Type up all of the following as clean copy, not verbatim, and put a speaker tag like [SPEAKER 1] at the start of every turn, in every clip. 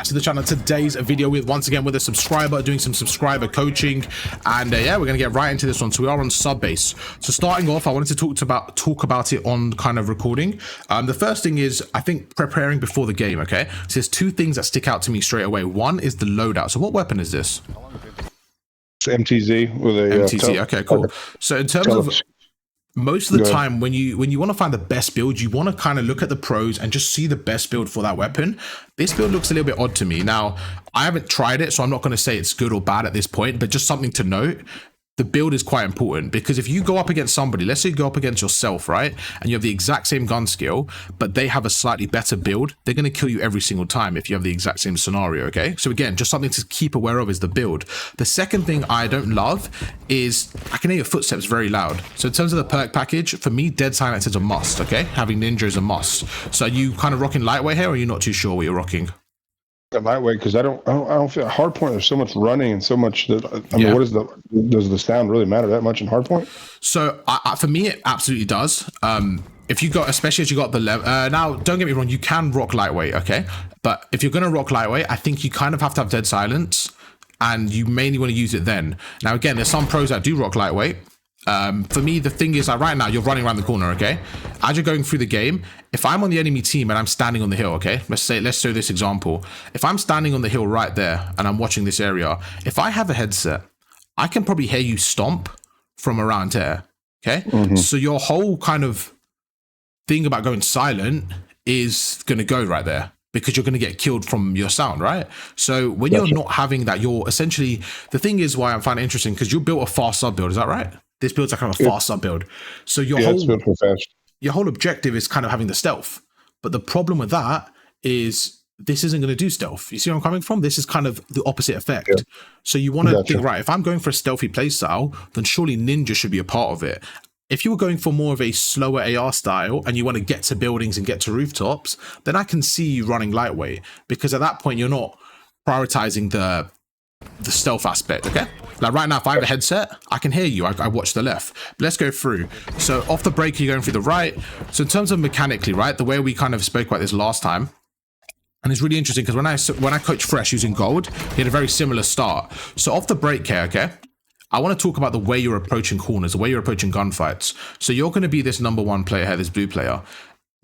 [SPEAKER 1] to the channel. Today's video once again with a subscriber, doing some subscriber coaching, and yeah, we're gonna get right into this one. So we are on sub base. So starting off, I wanted to talk about it on kind of recording. The first thing is, I think, preparing before the game. Okay, so there's two things that stick out to me straight away. One is the loadout. So what weapon is this?
[SPEAKER 2] It's MTZ with a
[SPEAKER 1] MTZ. Okay, cool. So in terms of most of the time, when you want to find the best build, you want to kind of look at the pros and just see the best build for that weapon. This build looks a little bit odd to me. Now, I haven't tried it, so I'm not going to say it's good or bad at this point, but just something to note. The build is quite important, because if you go up against somebody, let's say you go up against yourself, right? And you have the exact same gun skill, but they have a slightly better build, they're going to kill you every single time if you have the exact same scenario, okay? So again, just something to keep aware of is the build. The second thing I don't love is I can hear your footsteps very loud. So in terms of the perk package, for me, dead silence is a must, okay? Having ninja is a must. So are you kind of rocking lightweight here, or are you not too sure what you're rocking?
[SPEAKER 2] Lightweight, because I don't feel hardpoint. There's so much running and so much that I mean, what is does the sound really matter that much in hardpoint?
[SPEAKER 1] So for me, it absolutely does. If you got, especially as you got the level, now don't get me wrong, you can rock lightweight, okay? But if you're gonna rock lightweight, I think you kind of have to have dead silence, and you mainly want to use it then. Now again, there's some pros that do rock lightweight. For me, the thing is, like right now, you're running around the corner, okay? As you're going through the game, if I'm on the enemy team and I'm standing on the hill, okay? Let's show this example. If I'm standing on the hill right there and I'm watching this area, if I have a headset, I can probably hear you stomp from around here, okay? So your whole kind of thing about going silent is going to go right there, because you're going to get killed from your sound, right? So when you're not having that, you're essentially, the thing is why I find it interesting, because you built a fast sub build, is that right? This build's like kind of a fast sub build. So your whole objective is kind of having the stealth. But the problem with that is this isn't going to do stealth. You see where I'm coming from? This is kind of the opposite effect. Yeah. So you want to think, right, if I'm going for a stealthy playstyle, then surely ninja should be a part of it. If you were going for more of a slower AR style and you want to get to buildings and get to rooftops, then I can see you running lightweight, because at that point you're not prioritizing the stealth aspect, okay? Like right now, if I have a headset, I can hear you. I watch the left. But let's go through. So off the break, you're going through the right. So in terms of mechanically, right, the way we kind of spoke about this last time, and it's really interesting because when I coach Fresh using gold, he had a very similar start. So off the break here, okay, I want to talk about the way you're approaching corners, the way you're approaching gunfights. So you're going to be this #1 player here, this blue player.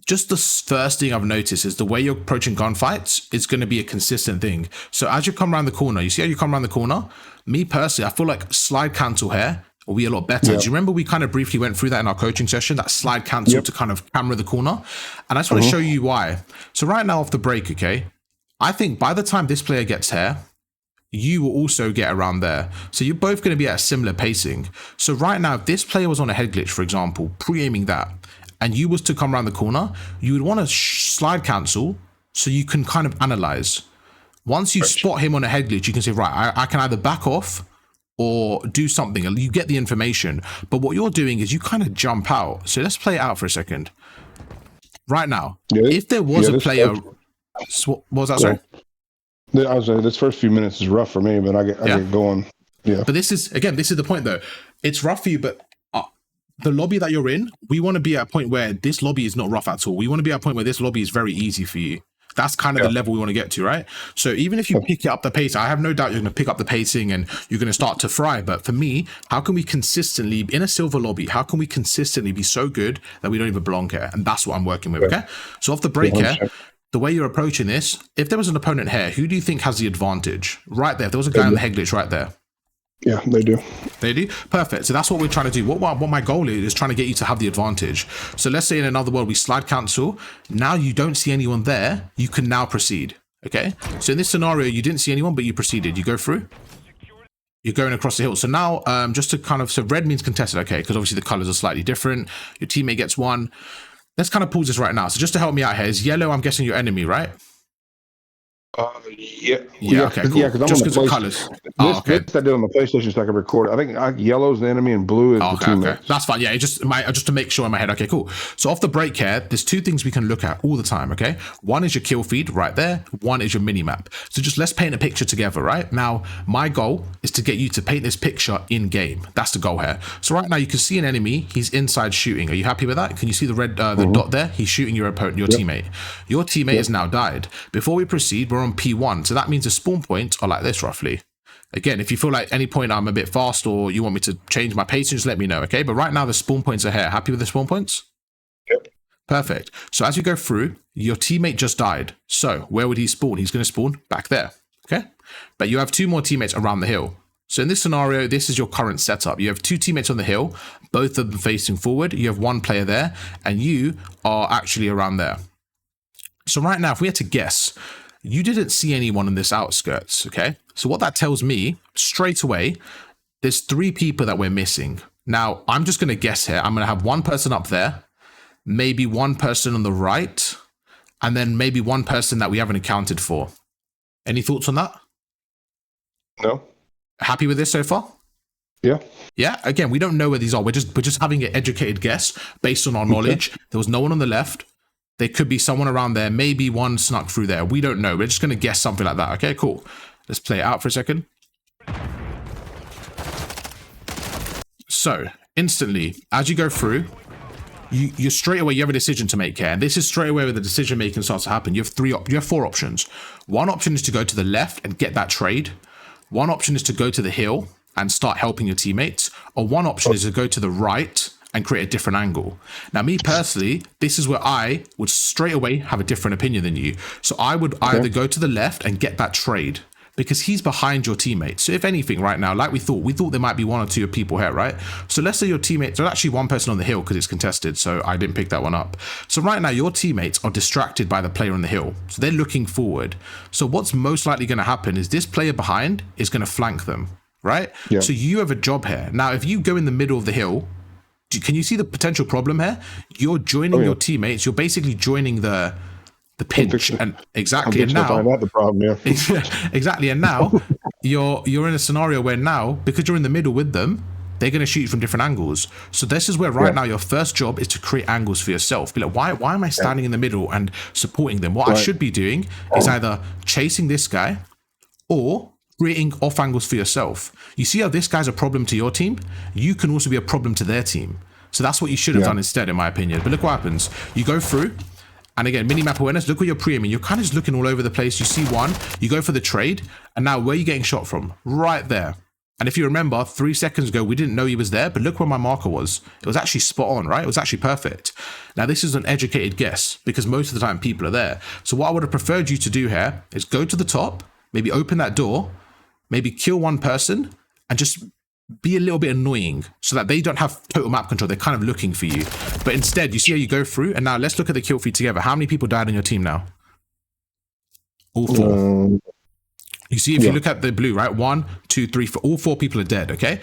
[SPEAKER 1] Just the first thing I've noticed is the way you're approaching gunfights is going to be a consistent thing. So as you come around the corner, you see how you come around the corner? Me personally, I feel like slide cancel here will be a lot better. Do you remember we kind of briefly went through that in our coaching session, that slide cancel to kind of camera the corner? And I just want to show you why. So right now off the break, okay, I think by the time this player gets here, you will also get around there. So you're both going to be at a similar pacing. So right now, if this player was on a head glitch, for example, pre-aiming that, and you was to come around the corner, you would want to slide cancel so you can kind of analyze. Once you spot him on a head glitch, you can say, right, I can either back off or do something. You get the information. But what you're doing is you kind of jump out. So let's play it out for a second. Right now, if there was a player... What was that, sorry?
[SPEAKER 2] I was this first few minutes is rough for me, but I get going. Yeah. But
[SPEAKER 1] this is the point though. It's rough for you, but the lobby that you're in, we want to be at a point where this lobby is not rough at all. We want to be at a point where this lobby is very easy for you. That's kind of the level we want to get to, right? So even if you pick up the pace, I have no doubt you're going to pick up the pacing and you're going to start to fry. But for me, how can we consistently, in a silver lobby, how can we consistently be so good that we don't even belong here? And that's what I'm working with, okay? So off the break here, the way you're approaching this, if there was an opponent here, who do you think has the advantage? Right there, if there was a guy on the head glitch right there.
[SPEAKER 2] Yeah, they do.
[SPEAKER 1] They do? Perfect. So that's what we're trying to do. What my goal is trying to get you to have the advantage. So let's say in another world, we slide cancel. Now you don't see anyone there. You can now proceed. Okay? So in this scenario, you didn't see anyone, but you proceeded. You go through. You're going across the hill. So now, just to kind of, so red means contested, okay? Because obviously the colors are slightly different. Your teammate gets one. Let's kind of pause this right now. So just to help me out here, is yellow, I'm guessing, your enemy, right?
[SPEAKER 2] Yeah,
[SPEAKER 1] okay, cool.
[SPEAKER 2] Yeah, because
[SPEAKER 1] just because of colors.
[SPEAKER 2] This I did on the PlayStation, so I can record it. I think yellow's the enemy and blue is the teammate.
[SPEAKER 1] Okay, that's fine. Yeah, just to make sure in my head. Okay, cool. So off the break here, there's two things we can look at all the time. Okay, one is your kill feed right there. One is your mini map. So just let's paint a picture together. Right now, my goal is to get you to paint this picture in game. That's the goal here. So right now, you can see an enemy. He's inside shooting. Are you happy with that? Can you see the red the dot there? He's shooting your opponent, your teammate. Your teammate has now died. Before we proceed, we're on P1. So that means the spawn points are like this roughly. Again, if you feel like any point I'm a bit fast or you want me to change my pacing, just let me know, okay? But right now the spawn points are here. Happy with the spawn points?
[SPEAKER 2] Yep.
[SPEAKER 1] Perfect. So as you go through, your teammate just died. So where would he spawn? He's going to spawn back there, okay? But you have 2 more teammates around the hill. So in this scenario, this is your current setup. You have 2 teammates on the hill, both of them facing forward. You have 1 player there, and you are actually around there. So right now, if we had to guess, you didn't see anyone in this outskirts, okay? So what that tells me, straight away, there's 3 people that we're missing. Now, I'm just going to guess here. I'm going to have 1 person up there, maybe 1 person on the right, and then maybe 1 person that we haven't accounted for. Any thoughts on that?
[SPEAKER 2] No.
[SPEAKER 1] Happy with this so far?
[SPEAKER 2] Yeah.
[SPEAKER 1] Yeah. Again, we don't know where these are. We're just having an educated guess based on our knowledge. There was no one on the left. There could be someone around there. Maybe one snuck through there. We don't know. We're just going to guess something like that. Okay, cool. Let's play it out for a second. So instantly, as you go through, you straight away, you have a decision to make here. And this is straight away where the decision making starts to happen. You have 4 options. One option is to go to the left and get that trade. One option is to go to the hill and start helping your teammates. Or one option is to go to the right and create a different angle. Now, me personally, this is where I would straight away have a different opinion than you. So I would either go to the left and get that trade because he's behind your teammates. So if anything right now, like we thought there might be 1 or 2 people here, right? So let's say your teammates, there's actually 1 person on the hill because it's contested. So I didn't pick that one up. So right now your teammates are distracted by the player on the hill. So they're looking forward. So what's most likely going to happen is this player behind is going to flank them, right? Yeah. So you have a job here. Now, if you go in the middle of the hill, can you see the potential problem here? You're joining your teammates. You're basically joining the pinch, and exactly. And now
[SPEAKER 2] the problem, yeah.
[SPEAKER 1] Exactly. And now you're in a scenario where now, because you're in the middle with them, they're going to shoot you from different angles. So this is where right now your first job is to create angles for yourself. Be like, why am I standing in the middle and supporting them? What I should be doing is either chasing this guy or creating off angles for yourself. You see how this guy's a problem to your team? You can also be a problem to their team. So that's what you should have done instead, in my opinion. But look what happens. You go through, and again, mini-map awareness, look what you're pre-aiming. You're kind of just looking all over the place. You see one, you go for the trade, and now where are you getting shot from? Right there. And if you remember, 3 seconds ago, we didn't know he was there, but look where my marker was. It was actually spot on, right? It was actually perfect. Now, this is an educated guess, because most of the time people are there. So what I would have preferred you to do here is go to the top, maybe open that door, maybe kill 1 person, and just be a little bit annoying so that they don't have total map control. They're kind of looking for you. But instead, you see how you go through, and now let's look at the kill feed together. How many people died on your team now? All 4. You see, if you look at the blue, right? 1, 2, 3, 4. All 4 people are dead, okay?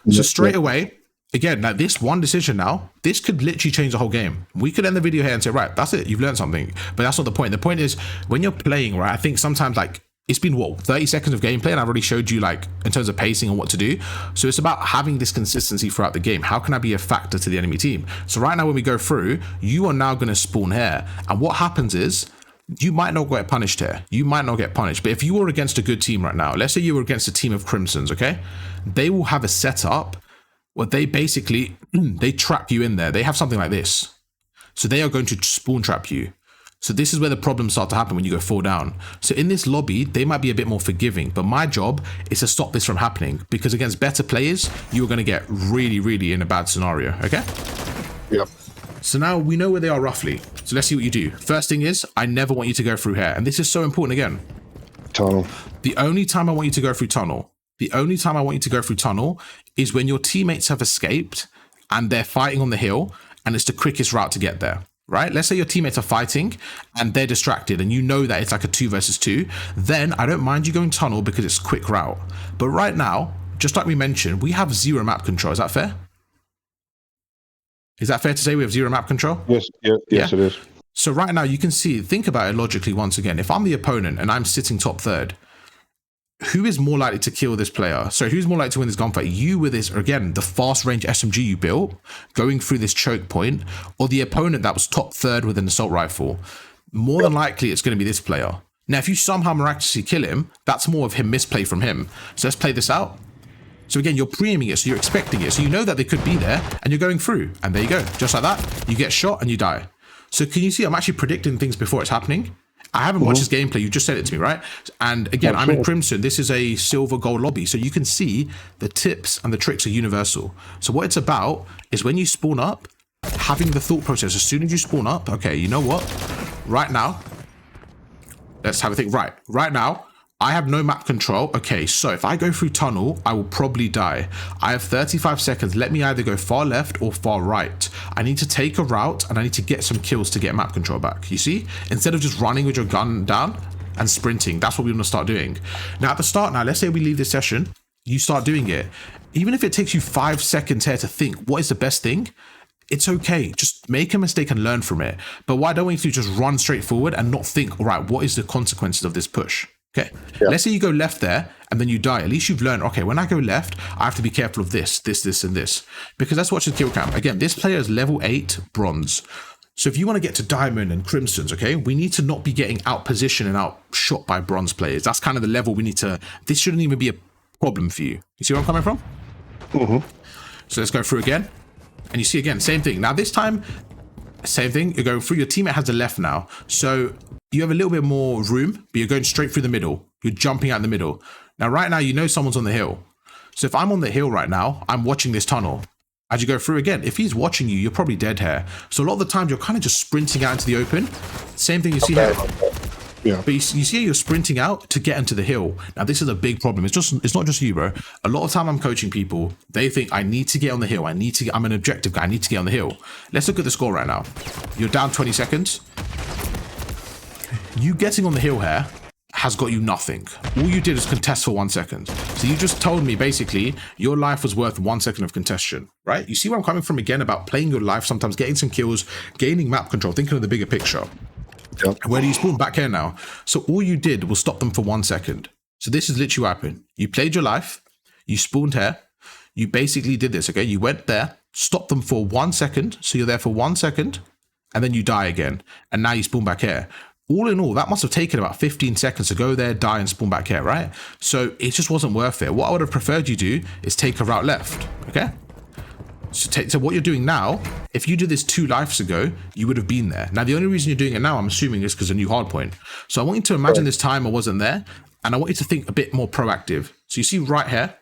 [SPEAKER 1] So straight away, again, now this one decision now, this could literally change the whole game. We could end the video here and say, right, that's it. You've learned something. But that's not the point. The point is, when you're playing, right, I think sometimes, like, it's been, what, 30 seconds of gameplay, and I've already showed you, like, in terms of pacing and what to do. So it's about having this consistency throughout the game. How can I be a factor to the enemy team? So right now, when we go through, you are now going to spawn here. And what happens is, you might not get punished here. You might not get punished. But if you were against a good team right now, let's say you were against a team of Crimsons, okay? They will have a setup where they basically, they trap you in there. They have something like this. So they are going to spawn trap you. So this is where the problems start to happen when you go 4 down. So in this lobby, they might be a bit more forgiving, but my job is to stop this from happening, because against better players, you're going to get really, really in a bad scenario, okay?
[SPEAKER 2] Yep.
[SPEAKER 1] So now we know where they are roughly. So let's see what you do. First thing is, I never want you to go through here. And this is so important again.
[SPEAKER 2] Tunnel.
[SPEAKER 1] The only time I want you to go through tunnel, is when your teammates have escaped and they're fighting on the hill, and it's the quickest route to get there. Right? Let's say your teammates are fighting and they're distracted and you know that it's like a 2 versus 2. Then I don't mind you going tunnel because it's a quick route. But right now, just like we mentioned, we have 0 map control. Is that fair? Is that fair to say we have 0 map control?
[SPEAKER 2] Yes, yes, it is.
[SPEAKER 1] So right now you can see, think about it logically once again. If I'm the opponent and I'm sitting top 3rd, who is more likely to kill this player? So who's more likely to win this gunfight? You with this, again, the fast range SMG you built, going through this choke point, or the opponent that was top 3rd with an assault rifle? More than likely, it's going to be this player. Now, if you somehow miraculously kill him, that's more of him misplay from him. So let's play this out. So again, you're pre-aiming it, so you're expecting it. So you know that they could be there, and you're going through. And there you go. Just like that, you get shot and you die. So can you see I'm actually predicting things before it's happening? I haven't watched this gameplay. You just said it to me, right? And again, I'm in Crimson. This is a silver gold lobby. So you can see the tips and the tricks are universal. So what it's about is when you spawn up, having the thought process as soon as you spawn up, okay, you know what? Right now, let's have a think. Right now, I have no map control. Okay, so if I go through tunnel, I will probably die. I have 35 seconds. Let me either go far left or far right. I need to take a route and I need to get some kills to get map control back. You see? Instead of just running with your gun down and sprinting, that's what we want to start doing. Now at the start let's say we leave this session, you start doing it. Even if it takes you 5 seconds here to think, what is the best thing? It's okay. Just make a mistake and learn from it. But what I don't want you to do is just run straight forward and not think, all right, what is the consequences of this push? Okay, let's say you go left there and then you die. At least you've learned, okay, when I go left, I have to be careful of this, and this. Because let's watch the kill cam. Again, this player is level 8 bronze. So if you want to get to diamond and crimsons, okay, we need to not be getting out positioned and outshot by bronze players. That's kind of the level we need to, this shouldn't even be a problem for you. You see where I'm coming from? So let's go through again. And you see again, same thing. Now this time, same thing, you're going through, your teammate has the left now. So you have a little bit more room, but you're going straight through the middle. You're jumping out in the middle. Now, right now, you know someone's on the hill. So if I'm on the hill right now, I'm watching this tunnel. As you go through again, if he's watching you, you're probably dead here. So a lot of the times you're kind of just sprinting out into the open. Same thing you see here. Yeah. But you see you're sprinting out to get into the hill. Now, this is a big problem. It's not just you, bro. A lot of time I'm coaching people, they think I need to get on the hill. I'm an objective guy. I need to get on the hill. Let's look at the score right now. You're down 20 seconds. You getting on the hill here has got you nothing. All you did is contest for 1 second. So you just told me basically your life was worth 1 second of contention, right? You see where I'm coming from again about playing your life, sometimes getting some kills, gaining map control, thinking of the bigger picture. Yep. Where do you spawn? Back here now. So all you did was stop them for 1 second. So this is literally what happened. You played your life, you spawned here, you basically did this, okay? You went there, stopped them for 1 second, so you're there for 1 second, and then you die again. And now you spawn back here. All in all, that must have taken about 15 seconds to go there, die, and spawn back here, right? So it just wasn't worth it. What I would have preferred you do is take a route left, okay? So what you're doing now, if you did this 2 lives ago, you would have been there. Now, the only reason you're doing it now, I'm assuming, is because of a new hardpoint. So I want you to imagine this time I wasn't there, and I want you to think a bit more proactive. So you see right here,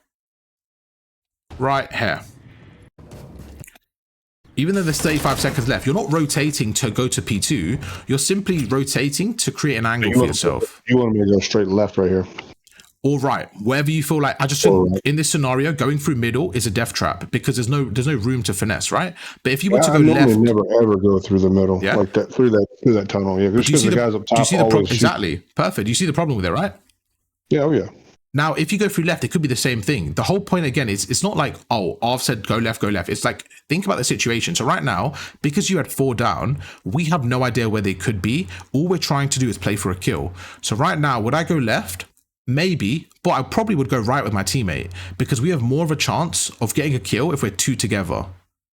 [SPEAKER 1] even though there's 35 seconds left, you're not rotating to go to P2. You're simply rotating to create an angle for yourself.
[SPEAKER 2] You want me to go straight left right here.
[SPEAKER 1] Or right, wherever you feel like. I just think in this scenario, going through middle is a death trap because there's no room to finesse, right? But if you were to go left,
[SPEAKER 2] never ever go through the middle like that through that tunnel. Yeah, because the guys up top.
[SPEAKER 1] Do you see the problem? Exactly, perfect. Do you see the problem with it, right?
[SPEAKER 2] Yeah, oh yeah.
[SPEAKER 1] Now, if you go through left, it could be the same thing. The whole point, again, is it's not like, oh, I've said go left, go left. It's like, think about the situation. So right now, because you had 4 down, we have no idea where they could be. All we're trying to do is play for a kill. So right now, would I go left? Maybe, but I probably would go right with my teammate because we have more of a chance of getting a kill if we're 2 together,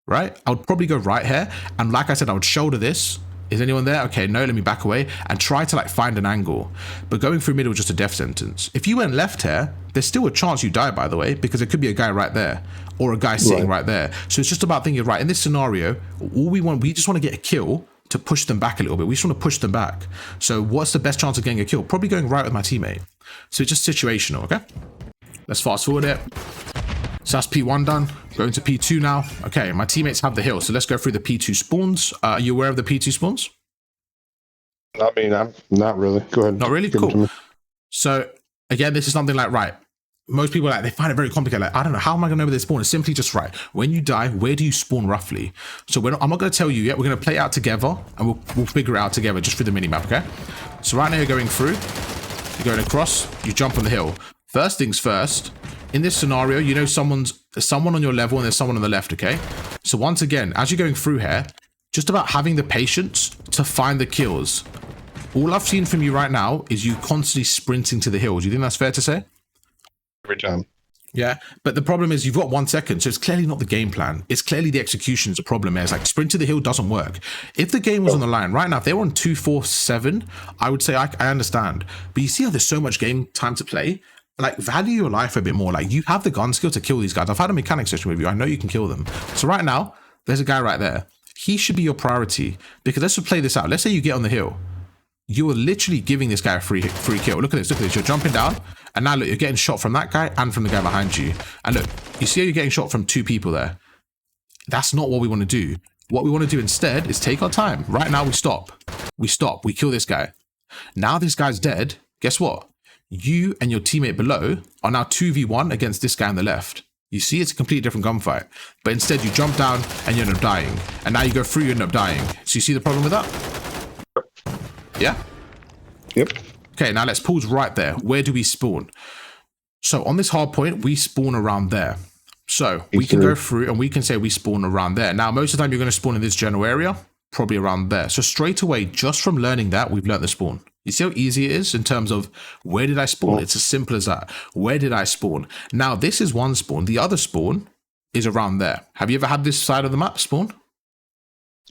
[SPEAKER 1] right? I would probably go right here. And like I said, I would shoulder this. Is anyone there? Okay, no, let me back away and try to like find an angle. But going through middle is just a death sentence. If you went left here, there's still a chance you die, by the way, because it could be a guy right there or a guy sitting right there. So it's just about thinking, right, in this scenario, we just want to get a kill to push them back a little bit. We just want to push them back. So what's the best chance of getting a kill? Probably going right with my teammate. So it's just situational, okay? Let's fast forward it. So that's P1 done. Going to P2 now. Okay, my teammates have the hill. So let's go through the P2 spawns. Are you aware of the P2 spawns?
[SPEAKER 2] I mean, I'm not really. Go ahead.
[SPEAKER 1] Not really? Cool. So again, this is something like, right, most people they find it very complicated. Like, I don't know, how am I going to know where they spawn? It's simply just right. When you die, where do you spawn roughly? So I'm not going to tell you yet. We're going to play it out together and we'll figure it out together just through the minimap, okay? So right now you're going through, you're going across, you jump on the hill. First things first, in this scenario, you know there's someone on your level and there's someone on the left, okay? So once again, as you're going through here, just about having the patience to find the kills. All I've seen from you right now is you constantly sprinting to the hill. Do you think that's fair to say?
[SPEAKER 2] Every time.
[SPEAKER 1] Yeah, but the problem is you've got 1 second, so it's clearly not the game plan. It's clearly the execution is a problem. It's like sprint to the hill doesn't work. If the game was on the line right now, if they were on 2-4-7, I would say I understand. But you see how there's so much game time to play? Like, value your life a bit more. Like, you have the gun skill to kill these guys. I've had a mechanic session with you. I know you can kill them. So right now, there's a guy right there. He should be your priority because let's just play this out. Let's say you get on the hill. you are literally giving this guy a free kill. Look at this, look at this. You're jumping down, and now look, you're getting shot from that guy and from the guy behind you. And look, you see how you're getting shot from 2 people there? That's not what we want to do. What we want to do instead is take our time. Right now, we stop. We kill this guy. Now this guy's dead. Guess what? You and your teammate below are now 2v1 against this guy on the left. You see, it's a completely different gunfight. But instead, you jump down and you end up dying. And now you go through, you end up dying. So you see the problem with that? Yeah?
[SPEAKER 2] Yep.
[SPEAKER 1] Okay, now let's pause right there. Where do we spawn? So on this hard point, we spawn around there. So we can go through and we can say we spawn around there. Now, most of the time you're going to spawn in this general area, probably around there. So straight away, just from learning that, we've learned the spawn. You see how easy it is in terms of where did I spawn? It's as simple as that. Where did I spawn? Now, this is one spawn. The other spawn is around there. Have you ever had this side of the map spawn?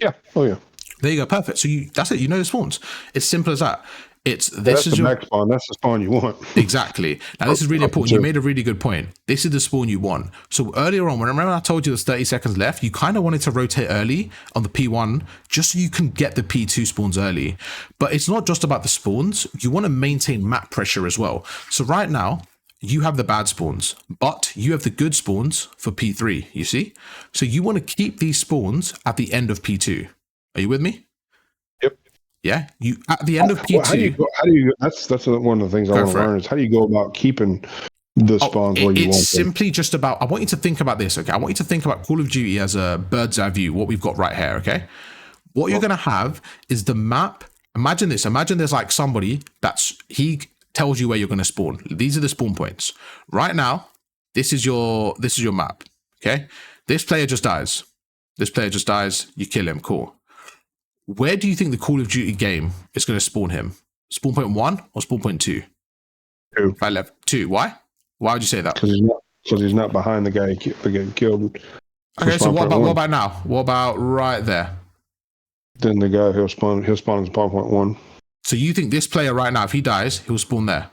[SPEAKER 2] Yeah. Oh, yeah.
[SPEAKER 1] There you go. Perfect. So that's it. You know the spawns. It's simple as that. This
[SPEAKER 2] that's
[SPEAKER 1] is
[SPEAKER 2] the back spawn. That's the spawn you want.
[SPEAKER 1] Exactly. Now, this is really important. You made a really good point. This is the spawn you want. So earlier on, remember I told you there's 30 seconds left, you kind of wanted to rotate early on the P1 just so you can get the P2 spawns early. But it's not just about the spawns. You want to maintain map pressure as well. So right now, you have the bad spawns, but you have the good spawns for P3, you see? So you want to keep these spawns at the end of P2. Are you with me?
[SPEAKER 2] Yep.
[SPEAKER 1] Yeah, you at the end of P2.
[SPEAKER 2] How do you that's one of the things I want to learn is how do you go about keeping the spawns where you want them?
[SPEAKER 1] It's simply just about, I want you to think about this, okay? I want you to think about Call of Duty as a bird's eye view, what we've got right here, okay? What you're going to have is the map. Imagine this. Imagine there's like somebody he tells you where you're going to spawn. These are the spawn points. Right now, this is your map, okay? This player just dies. This player just dies. You kill him. Cool. Where do you think the Call of Duty game is going to spawn him? Spawn point 1 or spawn point 2?
[SPEAKER 2] 2.
[SPEAKER 1] Right, left. 2. Why? Why would you say that?
[SPEAKER 2] Because he's not behind the guy getting killed.
[SPEAKER 1] Okay, so what about now? What about right there?
[SPEAKER 2] Then the guy he'll spawn in spawn point 1.
[SPEAKER 1] So you think this player right now, if he dies, he'll spawn there?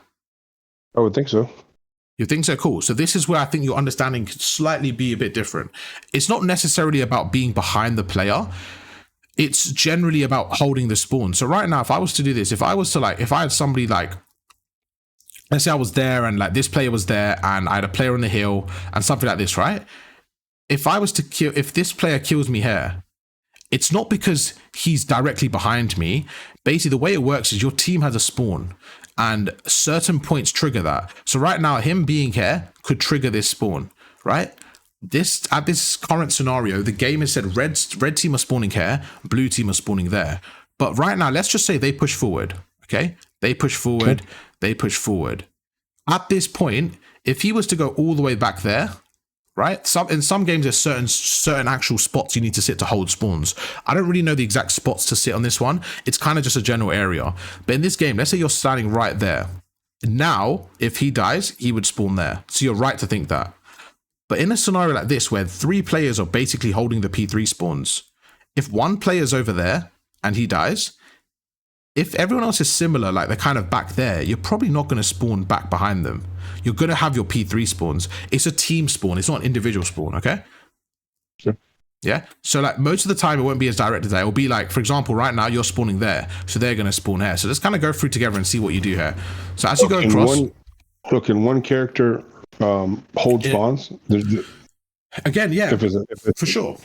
[SPEAKER 2] I would think so.
[SPEAKER 1] You think so? Cool. So this is where I think your understanding could slightly be a bit different. It's not necessarily about being behind the player. It's generally about holding the spawn. So right now, if I was to do this, if I had somebody like, let's say I was there and like this player was there and I had a player on the hill and something like this, right? If I was to kill, if this player kills me here, it's not because he's directly behind me. Basically, the way it works is your team has a spawn and certain points trigger that. So right now, him being here could trigger this spawn, right? At this current scenario, the game has said red team are spawning here, blue team are spawning there. But right now, let's just say they push forward, okay? They push forward, they push forward. At this point, if he was to go all the way back there, right? In some games, there's certain actual spots you need to sit to hold spawns. I don't really know the exact spots to sit on this one. It's kind of just a general area. But in this game, let's say you're standing right there. Now, if he dies, he would spawn there. So you're right to think that. But in a scenario like this, where 3 players are basically holding the P3 spawns, if one player's over there and he dies, if everyone else is similar, like they're kind of back there, you're probably not going to spawn back behind them. You're going to have your P3 spawns. It's a team spawn. It's not an individual spawn, okay?
[SPEAKER 2] Sure.
[SPEAKER 1] Yeah? So like most of the time, it won't be as direct as that. It'll be like, for example, right now, you're spawning there. So they're going to spawn here. So let's kind of go through together and see what you do here. So as you go across...
[SPEAKER 2] Can one character hold spawns?
[SPEAKER 1] Again, yeah, for sure.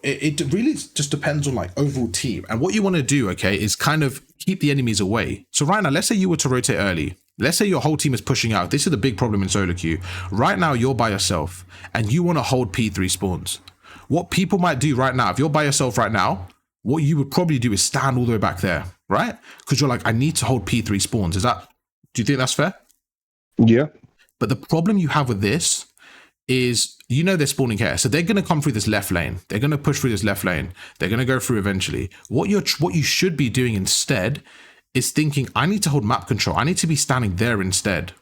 [SPEAKER 1] It really just depends on like overall team. And what you want to do, okay, is kind of keep the enemies away. So right now, let's say you were to rotate early. Let's say your whole team is pushing out. This is the big problem in solo queue. Right now, you're by yourself and you want to hold P3 spawns. What people might do right now, if you're by yourself right now, what you would probably do is stand all the way back there, right? Because you're like, I need to hold P3 spawns. Do you think that's fair?
[SPEAKER 2] Yeah.
[SPEAKER 1] But the problem you have with this is, you know, they're spawning here. So they're going to come through this left lane. They're going to push through this left lane. They're going to go through eventually. What you should be doing instead is thinking, I need to hold map control. I need to be standing there instead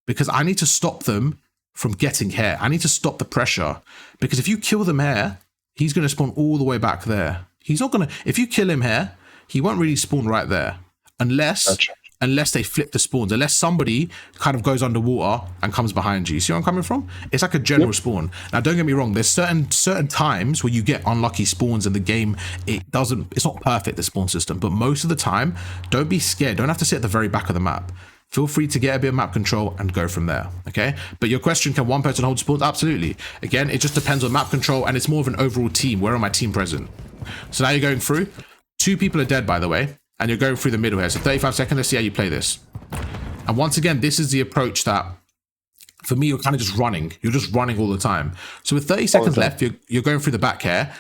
[SPEAKER 1] because I need to stop them from getting here. I need to stop the pressure because if you kill them here, he's going to spawn all the way back there. He's not going to, if you kill him here, he won't really spawn right there unless unless they flip the spawns, unless somebody kind of goes underwater and comes behind you. See where I'm coming from? It's like a general spawn. Now, don't get me wrong. There's certain times where you get unlucky spawns in the game. It's not perfect, the spawn system, but most of the time, don't be scared. Don't have to sit at the very back of the map. Feel free to get a bit of map control and go from there, okay? But your question, can one person hold spawns? Absolutely. Again, it just depends on map control, and it's more of an overall team. Where are my team present? So now you're going through. 2 people are dead, by the way, and you're going through the middle here. So 35 seconds, let's see how you play this. And once again, this is the approach that, for me, you're kind of just running. You're just running all the time. So with 30 seconds left, you're going through the back here.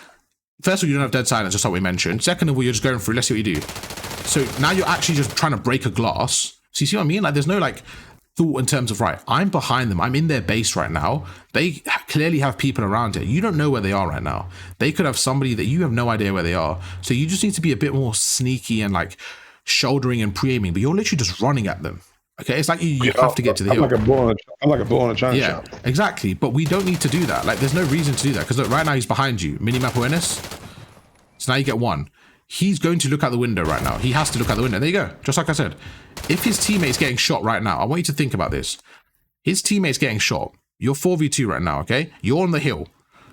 [SPEAKER 1] First of all, you don't have dead silence, just like we mentioned. Second of all, you're just going through. Let's see what you do. So now you're actually just trying to break a glass. So you see what I mean? Like, there's no, like, thought in terms of, right, I'm behind them. I'm in their base right now. They clearly have people around it. You don't know where they are right now. They could have somebody that you have no idea where they are. So you just need to be a bit more sneaky and, like, shouldering and pre-aiming, but you're literally just running at them. Okay, it's like you have to get to the hill.
[SPEAKER 2] I'm like a bull in a china shop.
[SPEAKER 1] Yeah, exactly. But we don't need to do that. Like, there's no reason to do that, because look, right now he's behind you. Mini-map awareness. So now you get 1. He's going to look out the window right now. He has to look out the window. There you go. Just like I said. If his teammate's getting shot right now, I want you to think about this. His teammate's getting shot. You're 4v2 right now, okay? You're on the hill.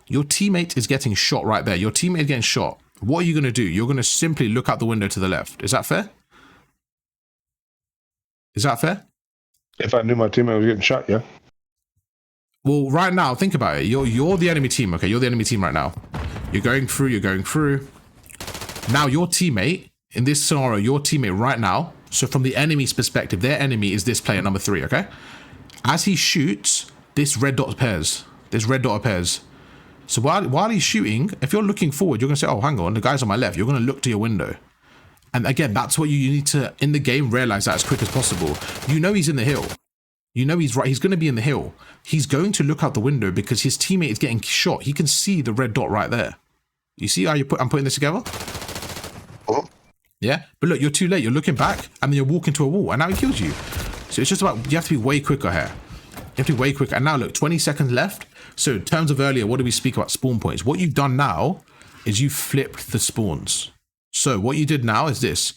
[SPEAKER 1] Your teammate is getting shot right there. Your teammate is getting shot. What are you going to do? You're going to simply look out the window to the left. Is that fair? Is that fair?
[SPEAKER 2] If I knew my teammate was getting shot, yeah.
[SPEAKER 1] Well, right now, think about it. You're the enemy team, okay? You're the enemy team right now. You're going through. Now, your teammate, in this scenario, your teammate right now, so from the enemy's perspective, their enemy is this player, number 3, okay? As he shoots, this red dot appears. So while he's shooting, if you're looking forward, you're going to say, oh, hang on, the guy's on my left. You're going to look to your window. And again, that's what you need to, in the game, realize that as quick as possible. You know he's in the hill. You know he's right. He's going to be in the hill. He's going to look out the window because his teammate is getting shot. He can see the red dot right there. You see how I'm putting this together? Yeah, but look, you're too late. You're looking back, and then you're walking to a wall, and now he kills you. So it's just about, you have to be way quicker here. You have to be way quicker. And now look, 20 seconds left. So in terms of earlier, what did we speak about? Spawn points. What you've done now is you flipped the spawns. So what you did now is this.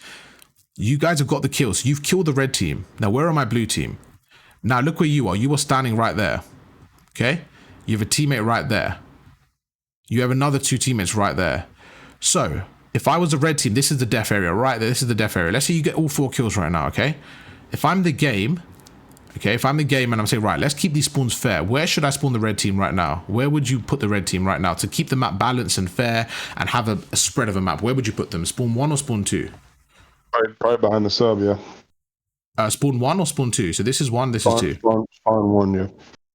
[SPEAKER 1] You guys have got the kill. So you've killed the red team. Now, where are my blue team? Now, look where you are. You are standing right there. Okay? You have a teammate right there. You have another 2 teammates right there. So if I was the red team, this is the death area right there. This is the death area. Let's say you get all 4 kills right now, okay? If I'm the game, and I'm saying, right, let's keep these spawns fair. Where should I spawn the red team right now? Where would you put the red team right now to keep the map balanced and fair and have a spread of a map? Where would you put them? Spawn 1 or spawn 2?
[SPEAKER 2] Probably behind the sub, yeah.
[SPEAKER 1] Spawn 1 or spawn 2? So this is 1, this is 2.
[SPEAKER 2] Spawn 1, yeah.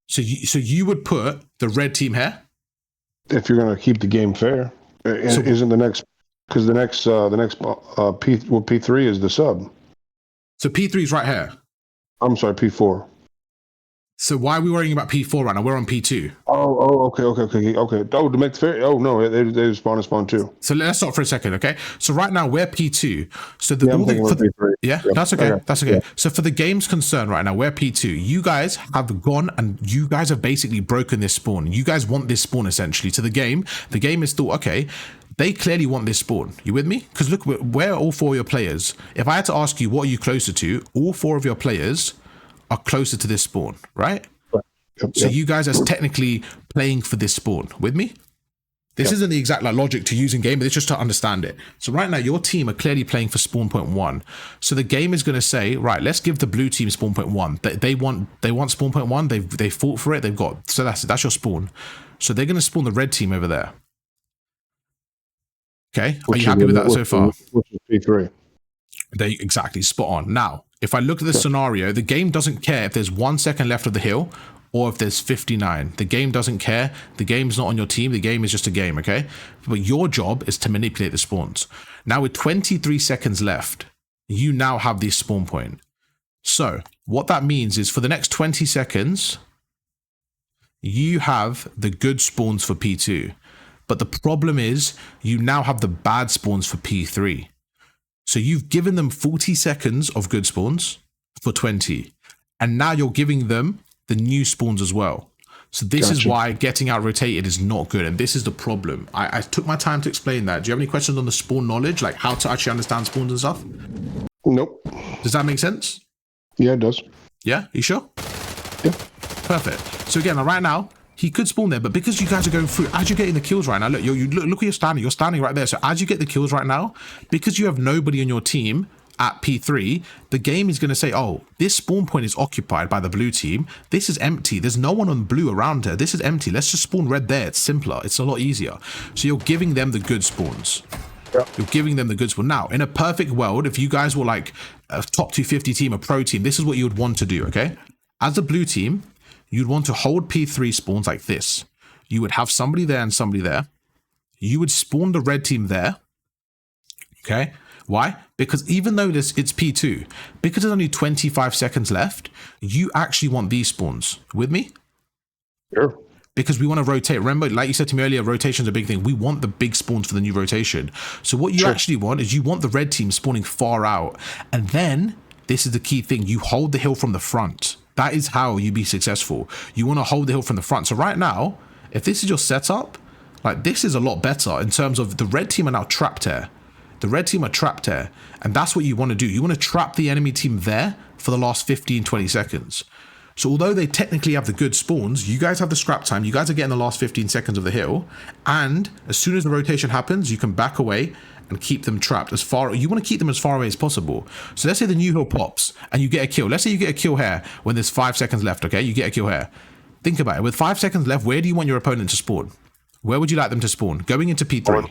[SPEAKER 1] So you would put the red team here?
[SPEAKER 2] If you're going to keep the game fair. Isn't the next... Because the next P3 is the sub.
[SPEAKER 1] So P3 is right here.
[SPEAKER 2] I'm sorry, P4.
[SPEAKER 1] So why are we worrying about P4 right now? We're on P2.
[SPEAKER 2] Okay. Oh, to make the fair. Oh no, they spawn 2.
[SPEAKER 1] So let's stop for a second, okay? So right now we're P2. So that's okay.
[SPEAKER 2] Okay.
[SPEAKER 1] That's okay.
[SPEAKER 2] Yeah.
[SPEAKER 1] So for the game's concern right now, we're P2. You guys have gone and you guys have basically broken this spawn. You guys want this spawn essentially to the game. The game is thought, okay, they clearly want this spawn. You with me? Because look, where are all 4 of your players? If I had to ask you, what are you closer to? All 4 of your players are closer to this spawn, right?
[SPEAKER 2] Yep.
[SPEAKER 1] So you guys are technically playing for this spawn. With me? This isn't the exact logic to use in game, but it's just to understand it. So right now, your team are clearly playing for spawn point 1. So the game is going to say, right, let's give the blue team spawn point 1. They want spawn point 1. They fought for it. They've got, so that's your spawn. So they're going to spawn the red team over there. Okay, are you happy with that so far?
[SPEAKER 2] Which is P3.
[SPEAKER 1] Exactly, spot on. Now, if I look at the scenario, the game doesn't care if there's 1 second left of the hill or if there's 59. The game doesn't care. The game's not on your team. The game is just a game, okay? But your job is to manipulate the spawns. Now, with 23 seconds left, you now have this spawn point. So, what that means is for the next 20 seconds, you have the good spawns for P2. But the problem is you now have the bad spawns for P3. So you've given them 40 seconds of good spawns for 20. And now you're giving them the new spawns as well. So this is why getting out rotated is not good. And this is the problem. I took my time to explain that. Do you have any questions on the spawn knowledge? Like how to actually understand spawns and stuff?
[SPEAKER 2] Nope.
[SPEAKER 1] Does that make sense?
[SPEAKER 2] Yeah, it does.
[SPEAKER 1] Yeah, you sure?
[SPEAKER 2] Yeah.
[SPEAKER 1] Perfect. So again, right now, he could spawn there, but because you guys are going through, as you're getting the kills right now, look, look where you're standing. You're standing right there. So as you get the kills right now, because you have nobody on your team at P3, the game is going to say, oh, this spawn point is occupied by the blue team. This is empty. There's no one on blue around here. This is empty. Let's just spawn red there. It's simpler. It's a lot easier. So you're giving them the good spawns.
[SPEAKER 2] Yeah.
[SPEAKER 1] You're giving them the good spawn. Now, in a perfect world, if you guys were like a top 250 team, a pro team, this is what you would want to do, okay? As a blue team, you'd want to hold P3 spawns like this. You would have somebody there and somebody there. You would spawn the red team there. Okay. Why? Because even though it's P2, because there's only 25 seconds left, you actually want these spawns. With me?
[SPEAKER 2] Sure.
[SPEAKER 1] Because we want to rotate. Remember, like you said to me earlier, rotation's a big thing. We want the big spawns for the new rotation. So what you actually want is you want the red team spawning far out. And then, this is the key thing, you hold the hill from the front. That is how you be successful. You want to hold the hill from the front. So right now, if this is your setup, like this is a lot better in terms of the red team are now trapped here. The red team are trapped here. And that's what you want to do. You want to trap the enemy team there for the last 15, 20 seconds. So although they technically have the good spawns, you guys have the scrap time. You guys are getting the last 15 seconds of the hill. And as soon as the rotation happens, you can back away and keep them trapped as far. You want to keep them as far away as possible. So let's say the new hill pops and you get a kill. Let's say you get a kill here when there's 5 seconds left. Okay, you get a kill here. Think about it. With 5 seconds left, where do you want your opponent to spawn? Where would you like them to spawn? Going into P3.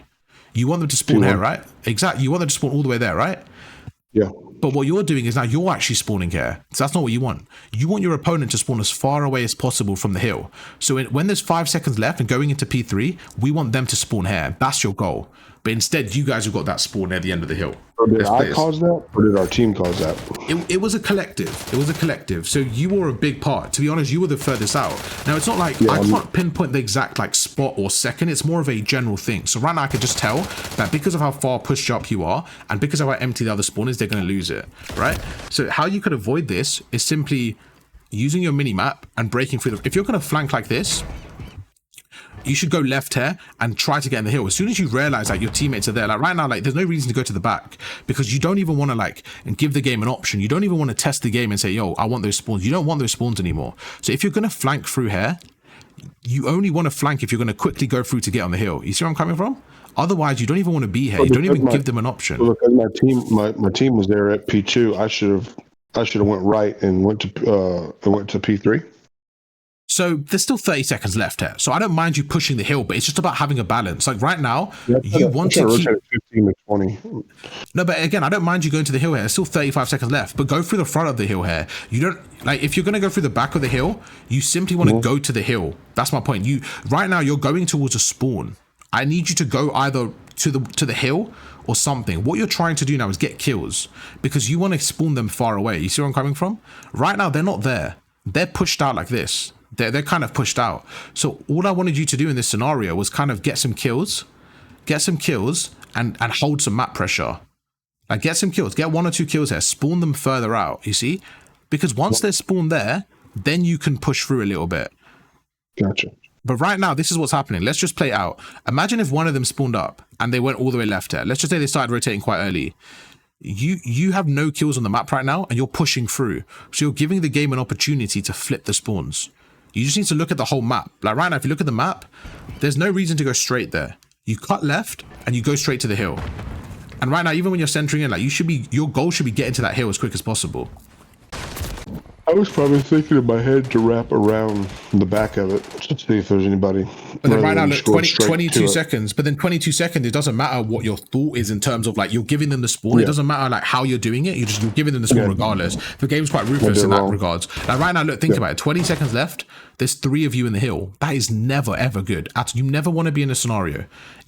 [SPEAKER 1] You want them to spawn here, right? Exactly. You want them to spawn all the way there, right?
[SPEAKER 2] Yeah.
[SPEAKER 1] But what you're doing is now you're actually spawning here. So that's not what you want. You want your opponent to spawn as far away as possible from the hill. So when there's 5 seconds left and going into P3, we want them to spawn here. That's your goal. But instead, you guys have got that spawn near the end of the hill.
[SPEAKER 2] Or did I cause that? Or did our team cause that?
[SPEAKER 1] It was a collective. It was a collective. So you were a big part. To be honest, you were the furthest out. Now, it's not like I can't pinpoint the exact like spot or second. It's more of a general thing. So right now, I can just tell that because of how far pushed up you are and because of how empty the other spawn is, they're going to lose it, right? So how you could avoid this is simply using your mini map and breaking through. If you're going to flank like this, you should go left here and try to get in the hill. As soon as you realize that your teammates are there, like right now, like there's no reason to go to the back because you don't even want to like and give the game an option. You don't even want to test the game and say, yo, I want those spawns. You don't want those spawns anymore. So if you're going to flank through here, you only want to flank if you're going to quickly go through to get on the hill. You see where I'm coming from? Otherwise, you don't even want to be here. You don't even give them an option.
[SPEAKER 2] Because my team was there at P2, I should have went right and went to P3.
[SPEAKER 1] So there's still 30 seconds left here. So I don't mind you pushing the hill, but it's just about having a balance. Like right now, you want to keep
[SPEAKER 2] 15 to 20.
[SPEAKER 1] No, but again, I don't mind you going to the hill here. There's still 35 seconds left, but go through the front of the hill here. You don't like if you're going to go through the back of the hill, you simply want to go to the hill. That's my point. Right now you're going towards a spawn. I need you to go either to the hill or something. What you're trying to do now is get kills because you want to spawn them far away. You see where I'm coming from? Right now they're not there. They're pushed out like this. They're kind of pushed out. So all I wanted you to do in this scenario was kind of get some kills and hold some map pressure. Like get some kills, get 1 or 2 kills here, spawn them further out, you see? Because once they're spawned there, then you can push through a little bit.
[SPEAKER 2] Gotcha.
[SPEAKER 1] But right now, this is what's happening. Let's just play it out. Imagine if one of them spawned up and they went all the way left here. Let's just say they started rotating quite early. You have no kills on the map right now and you're pushing through. So you're giving the game an opportunity to flip the spawns. You just need to look at the whole map. Like right now, if you look at the map, there's no reason to go straight there. You cut left and you go straight to the hill. And right now, even when you're centering in, like your goal should be getting to that hill as quick as possible.
[SPEAKER 2] I was probably thinking in my head to wrap around the back of it to see if there's anybody.
[SPEAKER 1] But then right now, look, 22 seconds. But then 22 seconds, it doesn't matter what your thought is in terms of like you're giving them the spawn. Yeah. It doesn't matter like how you're doing it. You're giving them the spawn regardless. The game's quite ruthless in that regards. Like right now, look, think about it. 20 seconds left. There's 3 of you in the hill. That is never ever good. You never want to be in a scenario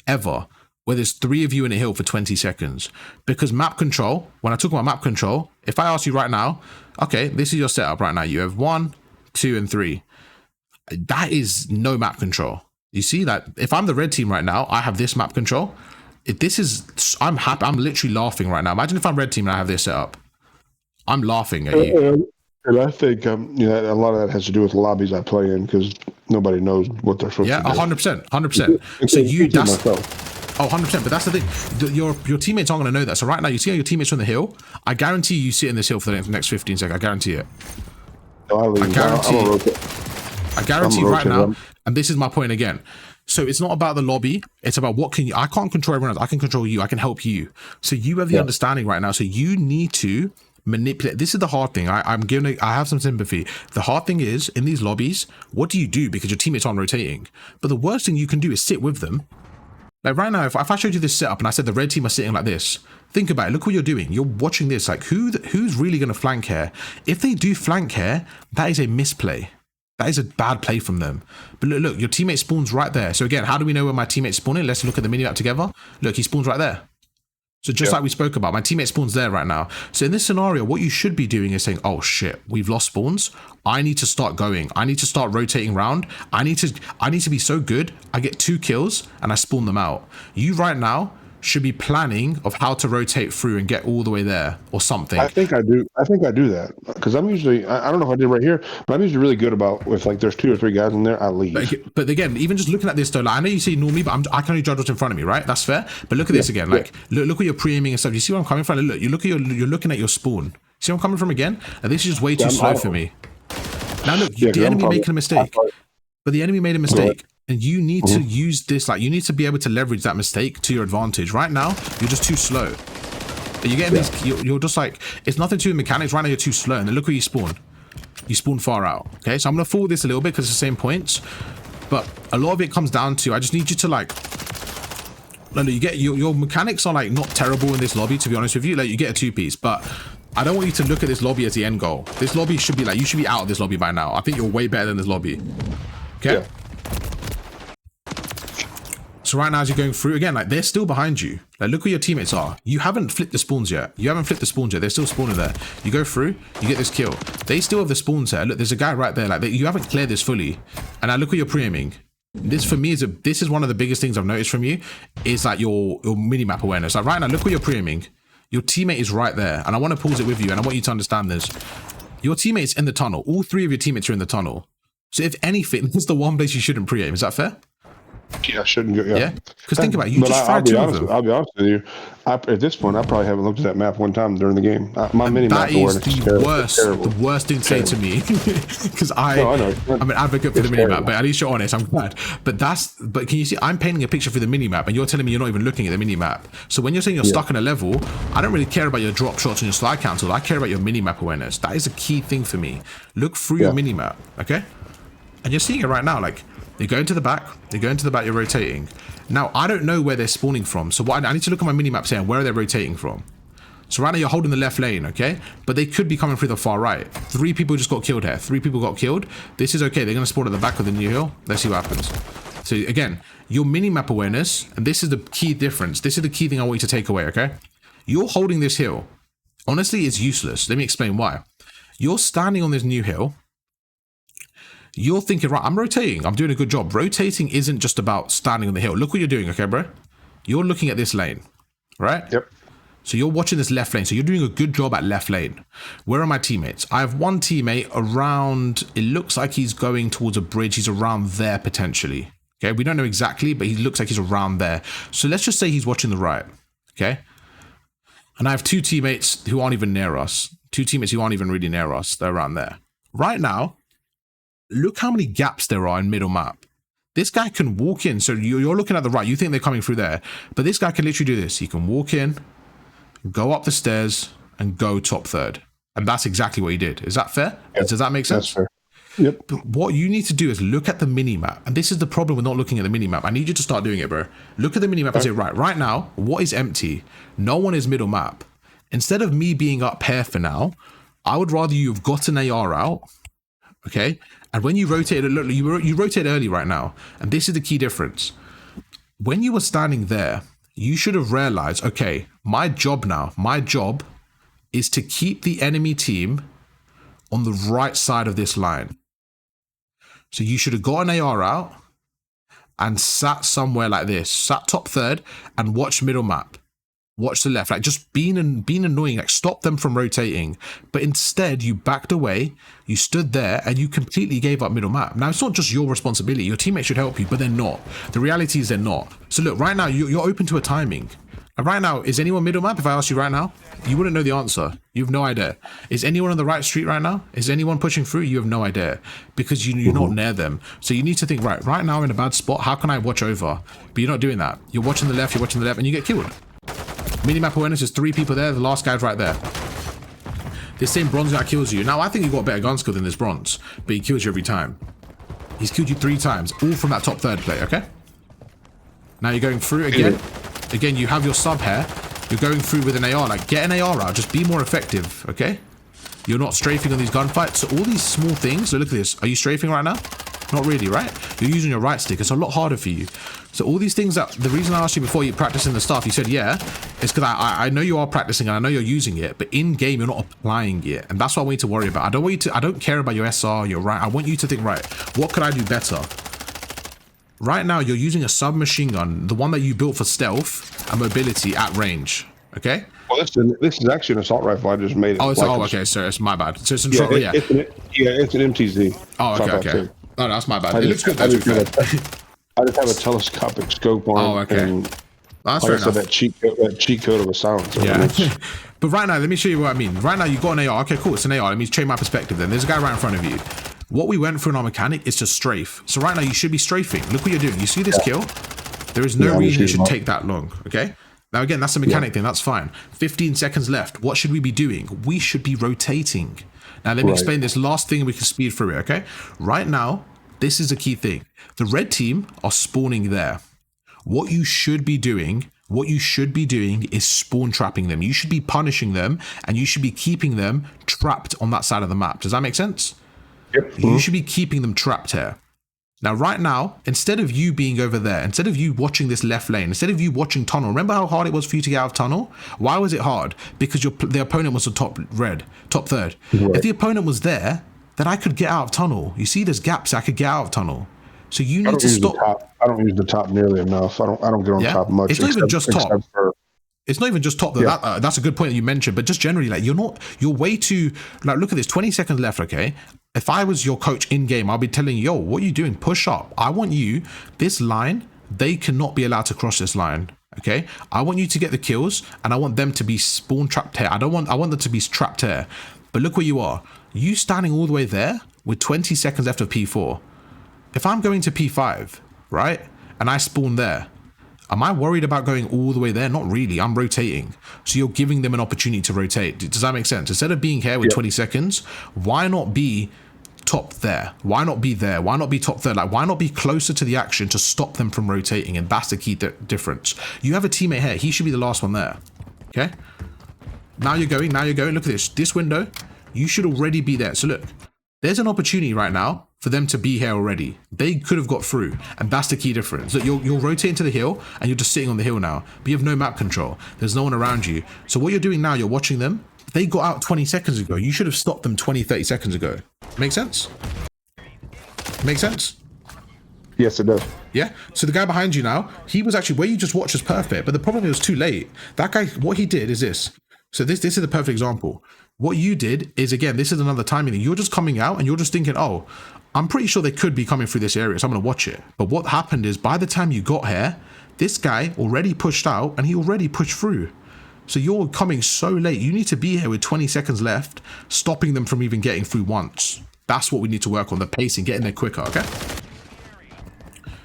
[SPEAKER 1] ever where there's 3 of you in a hill for 20 seconds. Because map control, when I talk about map control, if I ask you right now, okay, this is your setup right now. You have 1, 2, and 3. That is no map control. You see that if I'm the red team right now, I have this map control. I'm happy. I'm literally laughing right now. Imagine if I'm red team and I have this set up. I'm laughing at you.
[SPEAKER 2] And I think a lot of that has to do with lobbies I play in because nobody knows what they're supposed to do.
[SPEAKER 1] Yeah, 100%. So Oh, 100%. But that's the thing. Your teammates aren't going to know that. So right now, you see how your teammates are on the hill? I guarantee you sit in this hill for the next 15 seconds. I guarantee it. I guarantee right now, and this is my point again. So it's not about the lobby. It's about what can you, I can't control everyone else. I can control you. I can help you. So you have the understanding right now. So you need to manipulate. This is the hard thing. I have some sympathy. The hard thing is in these lobbies, what do you do? Because your teammates aren't rotating. But the worst thing you can do is sit with them. Like right now, if I showed you this setup and I said the red team are sitting like this, think about it. Look what you're doing. You're watching this. Like who's really going to flank here? If they do flank here, that is a misplay. That is a bad play from them. But look, your teammate spawns right there. So again, how do we know where my teammate's spawning? Let's look at the minimap together. Look, he spawns right there. So just like we spoke about, my teammate spawns there right now. So in this scenario, what you should be doing is saying, oh shit, we've lost spawns. I need to start going. I need to start rotating around. I need to be so good. I get 2 kills and I spawn them out. You right now should be planning of how to rotate through and get all the way there or something.
[SPEAKER 2] I think I do that because I'm usually, I don't know if I did right here, but I'm usually really good about if like there's 2 or 3 guys in there, I leave.
[SPEAKER 1] But again, even just looking at this though, like I know you see normally, but I can only judge what's in front of me, right? That's fair. But look at this again, like look what you're pre-aiming and stuff. You see where I'm coming from? Look, you're looking at your spawn. See where I'm coming from again? And this is just way too slow for me. Now look, the enemy making a mistake, but the enemy made a mistake. And you need to use this, like you need to be able to leverage that mistake to your advantage. Right now, you're just too slow. You're getting these, you're just like, it's nothing to do with mechanics. Right now, you're too slow. And then look where you spawn. You spawn far out. Okay, so I'm going to forward this a little bit because it's the same points. But a lot of it comes down to, I just need you to like, you get, your mechanics are like not terrible in this lobby, to be honest with you. Like you get a 2-piece, but I don't want you to look at this lobby as the end goal. This lobby should be like, you should be out of this lobby by now. I think you're way better than this lobby. Okay. So right now, as you're going through, again, like they're still behind you. Like look where your teammates are. You haven't flipped the spawns yet. They're still spawning there. You go through, you get this kill. They still have the spawns there. Look, there's a guy right there. Like you haven't cleared this fully. And I look where you're pre-aiming. This for me this is one of the biggest things I've noticed from you is like your mini-map awareness. Like right now, look where you're pre-aiming. Your teammate is right there. And I want to pause it with you. And I want you to understand this. Your teammate's in the tunnel. All 3 of your teammates are in the tunnel. So if anything, this is the one place you shouldn't pre-aim. Is that fair?
[SPEAKER 2] Yeah, I shouldn't go.
[SPEAKER 1] Yeah, because think about it. You just fired 2 of them.
[SPEAKER 2] I'll be honest with you. At this point, I probably haven't looked at that map one time during the game. My mini map awareness is
[SPEAKER 1] the worst thing to say to me because I'm an advocate for the mini map. But at least you're honest. I'm glad. But can you see? I'm painting a picture for the mini map, and you're telling me you're not even looking at the mini map. So when you're saying you're stuck in a level, I don't really care about your drop shots and your slide cancel. I care about your mini map awareness. That is a key thing for me. Look through your mini map, okay? And you're seeing it right now, like. You're going to the back, you're rotating. Now, I don't know where they're spawning from, so I need to look at my mini-map saying where are they rotating from. So right now you're holding the left lane, okay? But they could be coming through the far right. 3 people just got killed here. 3 people got killed. This is okay. They're going to spawn at the back of the new hill. Let's see what happens. So again, your mini-map awareness, and this is the key difference. This is the key thing I want you to take away, okay? You're holding this hill. Honestly, it's useless. Let me explain why. You're standing on this new hill. You're thinking, right, I'm rotating. I'm doing a good job. Rotating isn't just about standing on the hill. Look what you're doing, okay, bro? You're looking at this lane, right? Yep. So you're watching this left lane. So you're doing a good job at left lane. Where are my teammates? I have one teammate around, it looks like he's going towards a bridge. He's around there potentially. Okay, we don't know exactly, but he looks like he's around there. So let's just say he's watching the right, okay? And I have 2 teammates who aren't even near us. 2 teammates who aren't even really near us. They're around there. Right now, look how many gaps there are in middle map. This guy can walk in. So you're looking at the right. You think they're coming through there. But this guy can literally do this. He can walk in, go up the stairs, and go top third. And that's exactly what he did. Is that fair? Yep. Does that make sense?
[SPEAKER 2] That's fair. Yep.
[SPEAKER 1] But what you need to do is look at the mini-map. And this is the problem with not looking at the mini-map. I need you to start doing it, bro. Look at the mini-map and say, right now, what is empty? No one is middle map. Instead of me being up here for now, I would rather you've got an AR out, okay? And when you rotate, look, you rotate early right now. And this is the key difference. When you were standing there, you should have realized, okay, my job is to keep the enemy team on the right side of this line. So you should have got an AR out and sat somewhere like this, sat top third and watch middle map. watch the left, like just being annoying, like stop them from rotating. But instead you backed away, you stood there, and you completely gave up middle map. Now it's not just your responsibility, your teammates should help you, but they're not. The reality is they're not. So look, right now you're open to a timing. And right now, is anyone middle map? If I asked you right now, you wouldn't know the answer. You have no idea. Is anyone on the right street right now? Is anyone pushing through? You have no idea, because you're not near them. So you need to think, right now in a bad spot, how can I watch over? But you're not doing that. You're watching the left, and you get killed. Minimap awareness is 3 people there. The last guy's right there. This same bronze guy kills you. Now, I think you've got better gun skill than this bronze, but he kills you every time. He's killed you 3 times, all from that top third play, okay? Now you're going through again. Again, you have your sub here. You're going through with an AR. Like, get an AR out. Just be more effective, okay? You're not strafing on these gunfights. So all these small things. So look at this. Are you strafing right now? Not really, right? You're using your right stick. It's a lot harder for you. So all these things that, the reason I asked you before you practicing the stuff, you said, yeah, it's because I know you are practicing and I know you're using it, but in game, you're not applying it. And that's what I want you to worry about. I don't care about your SR, your right. I want you to think, right, what could I do better? Right now, you're using a submachine gun, the one that you built for stealth and mobility at range. Okay.
[SPEAKER 2] Well, this is actually an assault rifle. I just made it.
[SPEAKER 1] Oh, okay. So it's my bad. So it's in trouble. Yeah.
[SPEAKER 2] It's an MTZ.
[SPEAKER 1] Oh, okay. Oh, that's my bad. It looks good.
[SPEAKER 2] I just have a telescopic scope on.
[SPEAKER 1] Oh, okay.
[SPEAKER 2] And
[SPEAKER 1] that's fair enough.
[SPEAKER 2] That cheat code of a silencer.
[SPEAKER 1] Yeah. But right now, let me show you what I mean. Right now, you got an AR. Okay, cool. It's an AR. Let me change my perspective. Then there's a guy right in front of you. What we went through in our mechanic is to strafe. So right now you should be strafing. Look what you're doing. You see this kill? There is no reason it should take that long. Okay. Now again, that's a mechanic thing. That's fine. 15 seconds left. What should we be doing? We should be rotating. Now let me explain this last thing and we can speed through it. Okay. Right now, this is a key thing. The red team are spawning there. What you should be doing is spawn trapping them. You should be punishing them and you should be keeping them trapped on that side of the map. Does that make sense?
[SPEAKER 2] Yep.
[SPEAKER 1] You should be keeping them trapped here. Now, right now, instead of you being over there, instead of you watching this left lane, instead of you watching tunnel, remember how hard it was for you to get out of tunnel? Why was it hard? Because the opponent was the top third. Right. If the opponent was there, then I could get out of tunnel. You see, there's gaps. I could get out of tunnel. So you need to stop.
[SPEAKER 2] I don't use the top nearly enough. I don't get on top much.
[SPEAKER 1] It's not even just top. It's not even just top. That's a good point that you mentioned. But just generally, like you're way too, like, look at this, 20 seconds left. Okay. If I was your coach in game, I'll be telling you, yo, what are you doing? Push up. I want you, this line, they cannot be allowed to cross this line. Okay. I want you to get the kills and I want them to be spawn trapped here. I want them to be trapped here. But look where you are. You standing all the way there with 20 seconds left of P4. If I'm going to P5, right, and I spawn there, am I worried about going all the way there? Not really. I'm rotating. So you're giving them an opportunity to rotate. Does that make sense? Instead of being here with 20 seconds, why not be top there? Why not be there? Why not be top there? Like, why not be closer to the action to stop them from rotating? And that's the key difference. You have a teammate here. He should be the last one there. Okay? Now you're going. Look at this. This window, you should already be there. So look, there's an opportunity right now for them to be here already. They could have got through, and that's the key difference. Look, you're rotating to the hill, and you're just sitting on the hill now, but you have no map control. There's no one around you. So what you're doing now, you're watching them. They got out 20 seconds ago. You should have stopped them 20, 30 seconds ago. Make sense? Make sense?
[SPEAKER 2] Yes, it does.
[SPEAKER 1] Yeah. So the guy behind you now, he was actually, where you just watched was perfect, but the problem is it was too late. That guy, what he did is this. So this is a perfect example. What you did is, again, this is another timing thing. You're just coming out and you're just thinking, oh, I'm pretty sure they could be coming through this area, so I'm going to watch it. But what happened is, by the time you got here, this guy already pushed out and he already pushed through. So you're coming so late. You need to be here with 20 seconds left, stopping them from even getting through once. That's what we need to work on, the pacing, getting there quicker, okay?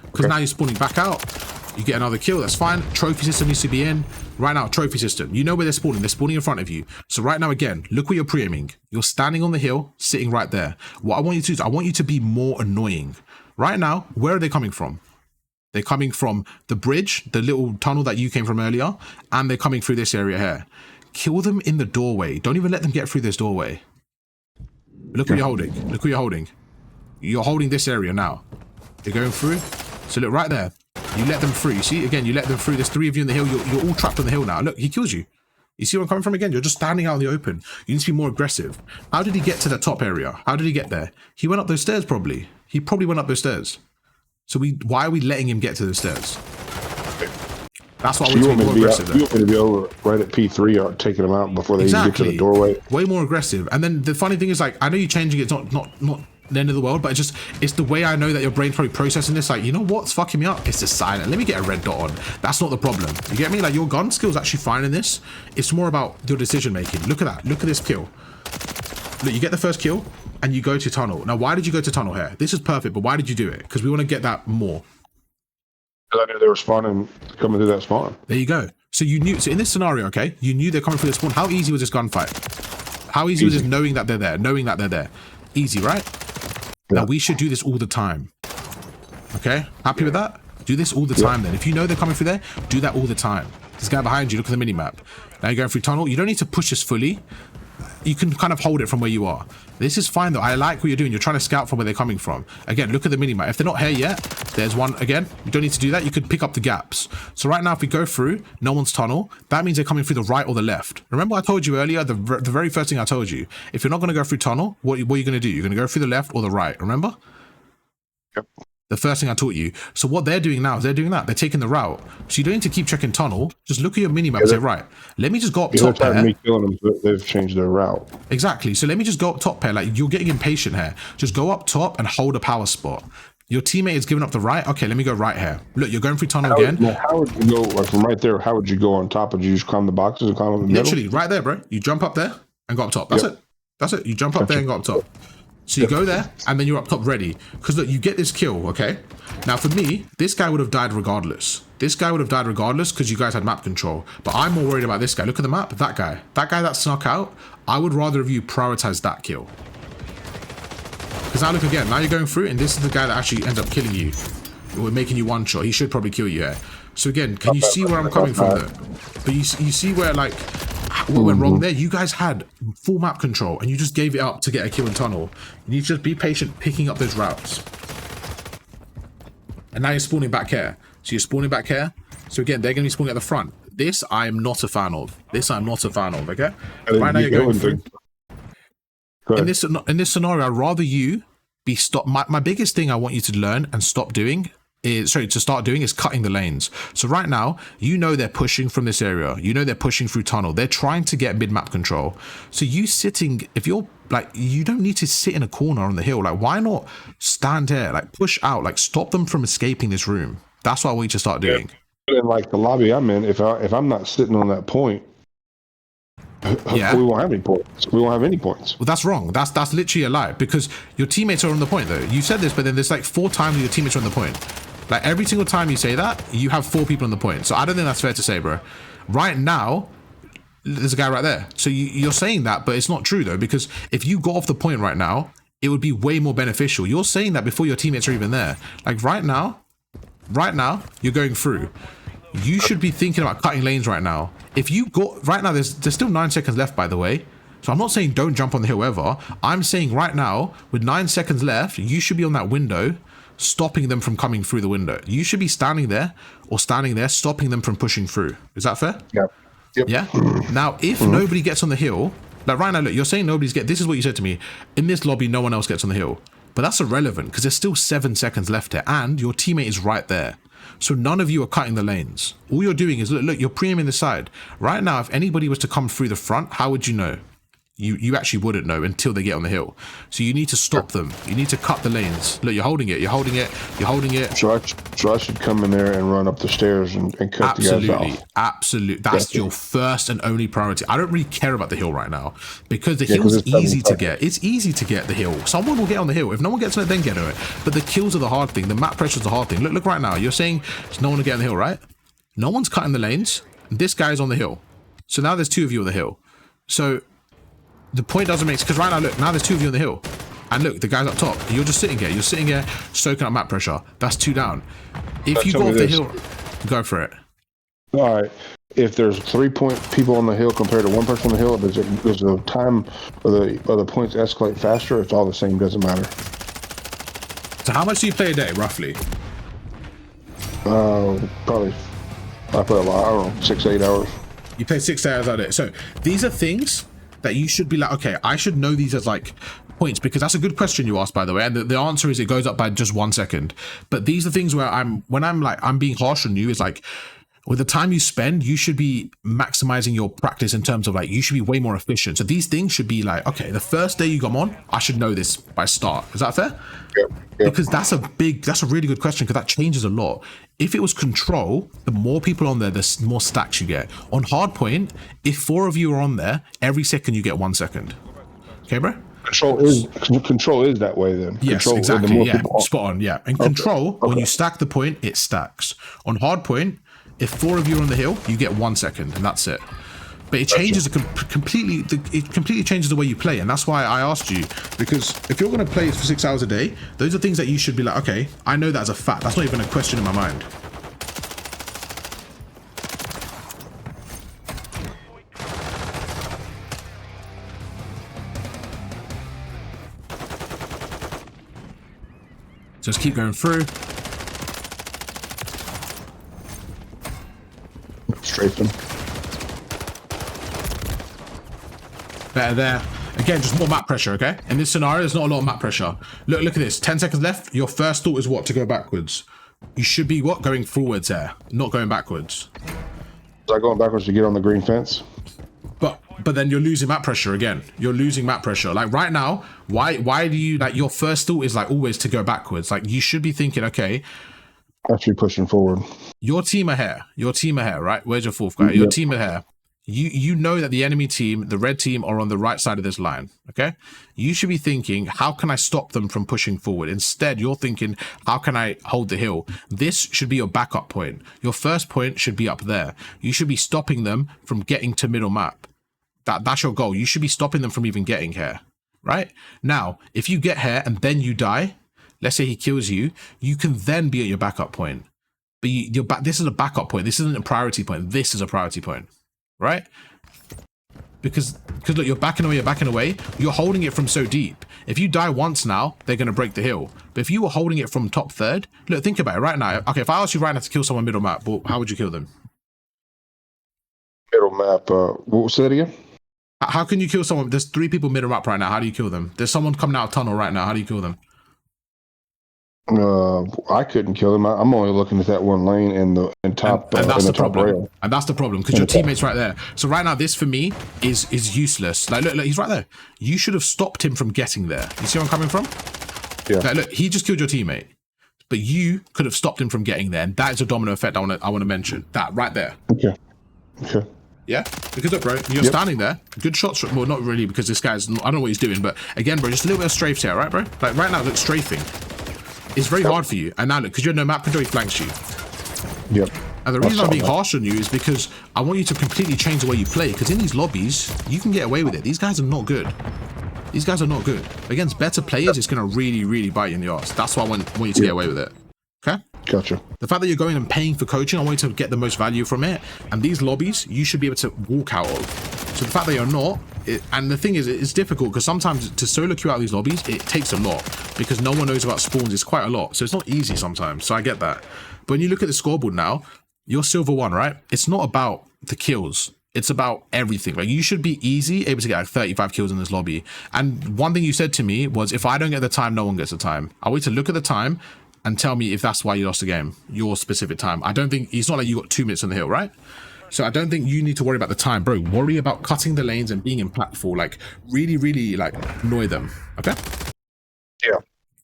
[SPEAKER 1] Because now you're spawning back out. You get another kill, that's fine. Trophy system needs to be in. Right now, trophy system. You know where they're spawning. They're spawning in front of you. So right now, again, look where you're pre-aiming. You're standing on the hill, sitting right there. What I want you to do is I want you to be more annoying. Right now, where are they coming from? They're coming from the bridge, the little tunnel that you came from earlier, and they're coming through this area here. Kill them in the doorway. Don't even let them get through this doorway. Look what you're holding. Look what you're holding. You're holding this area now. You're going through. So look right there. You let them through. You see, again, you let them through. There's 3 of you in the hill. You're all trapped on the hill now. Look, he kills you. You see where I'm coming from again? You're just standing out in the open. You need to be more aggressive. How did he get to the top area? How did he get there? He went up those stairs probably. He probably went up those stairs. So why are we letting him get to those stairs? That's why I
[SPEAKER 2] So you
[SPEAKER 1] want to
[SPEAKER 2] want
[SPEAKER 1] be
[SPEAKER 2] me
[SPEAKER 1] more
[SPEAKER 2] to be
[SPEAKER 1] aggressive.
[SPEAKER 2] you want me to be over right at P3 or taking them out before they even get to the doorway?
[SPEAKER 1] Way more aggressive. And then the funny thing is, like, I know you're changing it's not the end of the world, but it's the way I know that your brain's probably processing this. Like, you know what's fucking me up? It's just silent. Let me get a red dot on. That's not the problem. You get me? Like, your gun skill's actually fine in this. It's more about your decision making. Look at that. Look at this kill. Look, you get the first kill and you go to tunnel. Now, why did you go to tunnel here? This is perfect, but why did you do it? Because we want to get that more.
[SPEAKER 2] I knew they were spawning, coming through that spawn.
[SPEAKER 1] There you go. So you knew, so in this scenario, okay, you knew they're coming through the spawn. How easy was this gunfight? How easy was this knowing that they're there? Knowing that they're there. Easy, right? Yeah. Now we should do this all the time. Okay? Happy with that? Do this all the time then. If you know they're coming through there, do that all the time. This guy behind you, look at the mini map. Now you're going through tunnel. You don't need to push this fully. You can kind of hold it from where you are. This is fine though. I like what you're doing. You're trying to scout from where they're coming from. Again, look at the minimap. If they're not here yet, there's one again. You don't need to do that. You could pick up the gaps. So right now, if we go through, no one's tunnel. That means they're coming through the right or the left. Remember I told you earlier, the very first thing I told you, if you're not going to go through tunnel, what are you going to do? You're going to go through the left or the right. Remember?
[SPEAKER 2] Yep.
[SPEAKER 1] The first thing I taught you. So what they're doing now is they're doing that. They're taking the route. So you don't need to keep checking tunnel. Just look at your minimap and say, right, let me just go up top here.
[SPEAKER 2] Me killing them, they've changed their route.
[SPEAKER 1] Exactly. So let me just go up top here. Like, you're getting impatient here. Just go up top and hold a power spot. Your teammate is giving up the right. Okay, let me go right here. Look, you're going through tunnel again.
[SPEAKER 2] How would you go, like from right there, how would you go on top? Would you just climb the boxes and climb up the middle?
[SPEAKER 1] Literally, right there, bro. You jump up there and go up top. That's it. That's it. You jump up there and go up top. So you go there and then you're up top ready. Because look, you get this kill, okay? Now for me, this guy would have died regardless. This guy would have died regardless because you guys had map control. But I'm more worried about this guy. Look at the map, that guy. That guy that snuck out, I would rather have you prioritize that kill. Because now look again, now you're going through and this is the guy that actually ends up killing you. We're making you one shot. He should probably kill you here. So again, can you see where I'm coming from though? But you see where like, what went wrong there? You guys had full map control and you just gave it up to get a kill in tunnel. You need to just be patient picking up those routes. And now you're spawning back here. So you're spawning back here. So again, they're going to be spawning at the front. This I am not a fan of. This I'm not a fan of, okay? Right now you're going through. In this scenario, I'd rather you be stopped. My biggest thing I want you to learn and stop doing is, to start doing is cutting the lanes. So right now, you know they're pushing from this area. You know they're pushing through tunnel. They're trying to get mid-map control. So you sitting, if you're like, you don't need to sit in a corner on the hill. Like, why not stand here? Like, push out. Like, stop them from escaping this room. That's what I want you to start doing.
[SPEAKER 2] In like the lobby I'm in, if I'm not sitting on that point, we won't have any points. We won't have any points.
[SPEAKER 1] Well, that's wrong. That's literally a lie because your teammates are on the point though. You said this, but then there's like 4 times your teammates are on the point. Like every single time you say that, you have 4 people on the point. So I don't think that's fair to say, bro. Right now, there's a guy right there. So you're saying that, but it's not true though, because if you got off the point right now, it would be way more beneficial. You're saying that before your teammates are even there. Like right now, you're going through. You should be thinking about cutting lanes right now. If you go right now, there's still 9 seconds left, by the way. So I'm not saying don't jump on the hill ever. I'm saying right now, with 9 seconds left, you should be on that window, stopping them from coming through the window. You should be standing there, stopping them from pushing through. Is that fair?
[SPEAKER 2] Yeah. Yep.
[SPEAKER 1] Yeah. Now, if nobody gets on the hill, like right now, look, you're saying nobody's this is what you said to me. In this lobby, no one else gets on the hill. But that's irrelevant because there's still 7 seconds left here and your teammate is right there. So none of you are cutting the lanes. All you're doing is, look, you're preeming the side. Right now, if anybody was to come through the front, how would you know? You actually wouldn't know until they get on the hill. So you need to stop them. You need to cut the lanes. Look, you're holding it. You're holding it. You're holding it.
[SPEAKER 2] So I should come in there and run up the stairs and cut the guys off.
[SPEAKER 1] Absolutely. That's your first and only priority. I don't really care about the hill right now because the hill's easy to get. It's easy to get the hill. Someone will get on the hill. If no one gets on it, then get on it. But the kills are the hard thing. The map pressure is the hard thing. Look right now. You're saying there's no one to get on the hill, right? No one's cutting the lanes. This guy's on the hill. So now there's 2 of you on the hill. So the point doesn't make sense because right now, look, now there's 2 of you on the hill. And look, the guy's up top. You're just sitting here. You're sitting here soaking up map pressure. That's 2 down. If you go off the hill, go for it.
[SPEAKER 2] All right. If there's 3 people on the hill compared to 1 person on the hill, does the time or the points escalate faster? It's all the same. Doesn't matter.
[SPEAKER 1] So how much do you play a day, roughly?
[SPEAKER 2] Probably. I play a lot. I don't know, 6 to 8 hours.
[SPEAKER 1] You play 6 hours a day. So these are things that you should be like, okay, I should know these as like points, because that's a good question you asked, by the way, and the answer is it goes up by just 1 second. But these are things where I'm being harsh on you, is like, with the time you spend, you should be maximizing your practice in terms of like, you should be way more efficient. So these things should be like, okay, the first day you come on, I should know this by start. Is that fair?
[SPEAKER 2] Yep.
[SPEAKER 1] Because that's a really good question, because that changes a lot. If it was control, the more people on there, the more stacks you get. On hardpoint, if 4 of you are on there, every second you get 1 second. Okay, bro?
[SPEAKER 2] Control is that way then.
[SPEAKER 1] Yes,
[SPEAKER 2] control,
[SPEAKER 1] exactly. Yeah,
[SPEAKER 2] people,
[SPEAKER 1] spot on. Yeah, and control, when you stack the point, it stacks. On hardpoint, if 4 of you are on the hill, you get 1 second, and that's it. But it changes completely. It completely changes the way you play, and that's why I asked you. Because if you're going to play for 6 hours a day, those are things that you should be like, okay, I know that as a fact. That's not even a question in my mind. Just keep going through.
[SPEAKER 2] Strafing.
[SPEAKER 1] Better there. Again, just more map pressure, okay? In this scenario, there's not a lot of map pressure. Look at this. 10 seconds left. Your first thought is what? To go backwards. You should be what? Going forwards there, not going backwards.
[SPEAKER 2] Is that going backwards to get on the green fence?
[SPEAKER 1] But then you're losing map pressure again. You're losing map pressure. Like right now, why do you, like, your first thought is like always to go backwards. Like you should be thinking, okay,
[SPEAKER 2] actually pushing forward.
[SPEAKER 1] Your team are here. Your team are here, right? Where's your fourth guy? Your team are here. You know that the enemy team, the red team, are on the right side of this line, okay? You should be thinking, how can I stop them from pushing forward? Instead, you're thinking, how can I hold the hill? This should be your backup point. Your first point should be up there. You should be stopping them from getting to middle map. That's your goal. You should be stopping them from even getting here, right? Now, if you get here and then you die, let's say he kills you, you can then be at your backup point. But this is a backup point. This isn't a priority point. This is a priority point, right? Because look, you're backing away. You're holding it from so deep. If you die once now, they're going to break the hill. But if you were holding it from top third, look, think about it right now. Okay, if I asked you right now to kill someone middle map, well, how would you kill them?
[SPEAKER 2] Middle map. What was that again?
[SPEAKER 1] How can you kill someone? There's 3 people middle map right now. How do you kill them? There's someone coming out of tunnel right now. How do you kill them?
[SPEAKER 2] I couldn't kill him. I'm only looking at that one lane and top.
[SPEAKER 1] And that's the problem.
[SPEAKER 2] Rail.
[SPEAKER 1] And that's the problem, because your teammate's right there. So right now, this for me is useless. Like, look, he's right there. You should have stopped him from getting there. You see where I'm coming from?
[SPEAKER 2] Yeah.
[SPEAKER 1] Like, look, he just killed your teammate, but you could have stopped him from getting there, and that is a domino effect I want to mention. That right there.
[SPEAKER 2] Okay. Okay.
[SPEAKER 1] Yeah, because look, bro, you're standing there. Good shots. Well, not really, because this guy's, I don't know what he's doing, but again, bro, just a little bit of strafes here, right, bro? Like right now, look, strafing. It's very hard for you. And now look, because you're no map control, he flanks you.
[SPEAKER 2] Yep.
[SPEAKER 1] And the reason I'm being harsh on you is because I want you to completely change the way you play, because in these lobbies, you can get away with it. These guys are not good. These guys are not good. Against better players, it's going to really, really bite you in the arse. That's why I want you to get away with it. Okay?
[SPEAKER 2] Gotcha.
[SPEAKER 1] The fact that you're going and paying for coaching, I want you to get the most value from it. And these lobbies, you should be able to walk out of. So the fact that you're not, and the thing is, it's difficult because sometimes to solo queue out these lobbies, it takes a lot because no one knows about spawns. It's quite a lot. So it's not easy sometimes. So I get that. But when you look at the scoreboard now, you're silver 1, right? It's not about the kills. It's about everything. Like, you should be able to get like 35 kills in this lobby. And one thing you said to me was, if I don't get the time, no one gets the time. I want you to look at the time and tell me if that's why you lost the game, your specific time. I don't think, it's not like you got 2 minutes on the hill, right? So I don't think you need to worry about the time, bro. Worry about cutting the lanes and being impactful. Like, really, really, like, annoy them. Okay?
[SPEAKER 2] Yeah.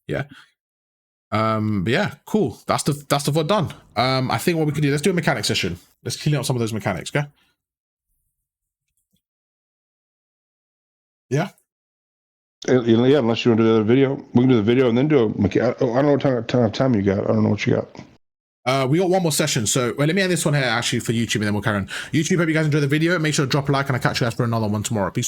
[SPEAKER 1] Yeah. But yeah, cool. That's the VOD done. I think what we can do, let's do a mechanic session. Let's clean up some of those mechanics, okay? Yeah.
[SPEAKER 2] Yeah, unless you want to do the video, we can do the video and then do a mechanic. I don't know what time you got. I don't know what you got.
[SPEAKER 1] We got one more session, so let me end this one here actually for YouTube, and then we'll carry on. YouTube, hope you guys enjoy the video. Make sure to drop a like, and I'll catch you guys for another one tomorrow. Peace.